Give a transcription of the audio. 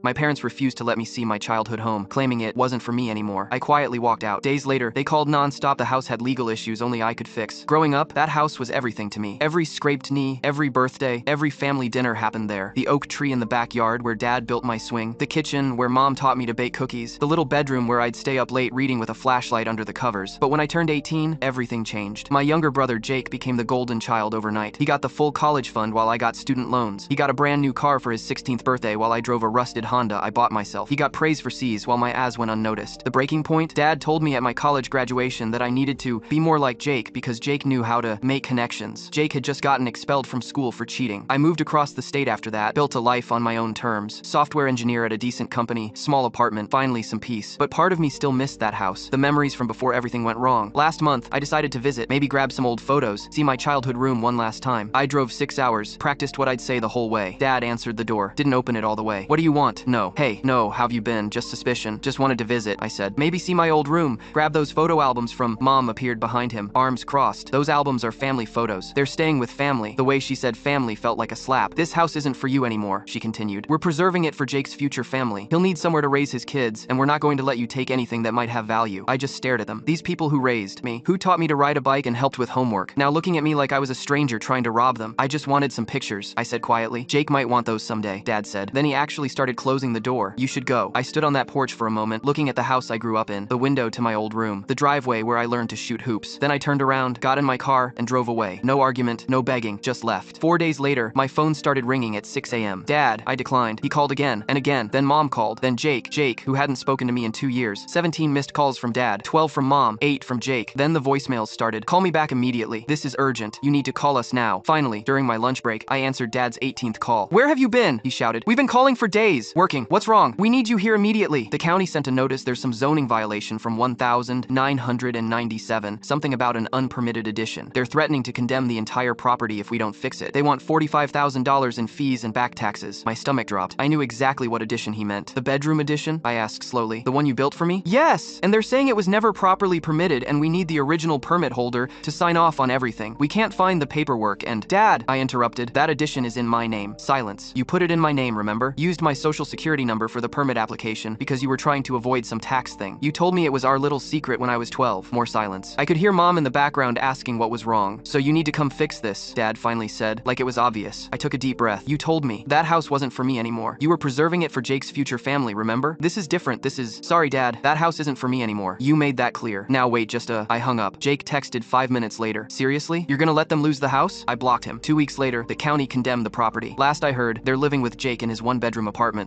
My parents refused to let me see my childhood home, claiming it wasn't for me anymore. I quietly walked out. Days later, they called non-stop. The house had legal issues only I could fix. Growing up, that house was everything to me. Every scraped knee, every birthday, every family dinner happened there. The oak tree in the backyard where Dad built my swing, the kitchen where Mom taught me to bake cookies, the little bedroom where I'd stay up late reading with a flashlight under the covers. But when I turned 18, everything changed. My younger brother Jake became the golden child overnight. He got the full college fund while I got student loans. He got a brand new car for his 16th birthday while I drove a rusted Honda I bought myself. He got praise for C's while my ass went unnoticed. The breaking point? Dad told me at my college graduation that I needed to be more like Jake because Jake knew how to make connections. Jake had just gotten expelled from school for cheating. I moved across the state after that, built a life on my own terms. Software engineer at a decent company, small apartment, finally some peace. But part of me still missed that house, the memories from before everything went wrong. Last month, I decided to visit, maybe grab some old photos, see my childhood room one last time. I drove 6 hours, practiced what I'd say the whole way. Dad answered the door, didn't open it all the way. What do you want? No. Hey, no, how've you been? Just suspicion. Just wanted to visit, I said. Maybe see my old room. Grab those photo albums from Mom appeared behind him, arms crossed. Those albums are family photos. They're staying with family. The way she said family felt like a slap. This house isn't for you anymore, she continued. We're preserving it for Jake's future family. He'll need somewhere to raise his kids, and we're not going to let you take anything that might have value. I just stared at them. These people who raised me, who taught me to ride a bike and helped with homework, now looking at me like I was a stranger trying to rob them. I just wanted some pictures, I said quietly. Jake might want those someday, Dad said. Then he actually started closing the door. You should go. I stood on that porch for a moment, looking at the house I grew up in, the window to my old room, the driveway where I learned to shoot hoops. Then I turned around, got in my car, and drove away. No argument, no begging, just left. 4 days later, my phone started ringing at 6 a.m. Dad, I declined. He called again, and again. Then Mom called. Then Jake, who hadn't spoken to me in 2 years. 17 missed calls from Dad, 12 from Mom, 8 from Jake. Then the voicemails started. Call me back immediately. This is urgent. You need to call us now. Finally, during my lunch break, I answered Dad's 18th call. Where have you been? He shouted. We've been calling for days. Working. What's wrong? We need you here immediately. The county sent a notice there's some zoning violation from 1997, something about an unpermitted addition. They're threatening to condemn the entire property if we don't fix it. They want $45,000 in fees and back taxes. My stomach dropped. I knew exactly what addition he meant. The bedroom addition? I asked slowly. The one you built for me? Yes! And they're saying it was never properly permitted and we need the original permit holder to sign off on everything. We can't find the paperwork and— Dad, I interrupted. That addition is in my name. Silence. You put it in my name, remember? Used my social security number for the permit application because you were trying to avoid some tax thing. You told me it was our little secret when I was 12. More silence. I could hear Mom in the background asking what was wrong. So you need to come fix this, Dad finally said, like it was obvious. I took a deep breath. You told me that house wasn't for me anymore. You were preserving it for Jake's future family, remember? This is different. This is— Sorry, Dad. That house isn't for me anymore. You made that clear. Now wait, I hung up. Jake texted 5 minutes later. Seriously? You're gonna let them lose the house? I blocked him. 2 weeks later, the county condemned the property. Last I heard, they're living with Jake in his one-bedroom apartment.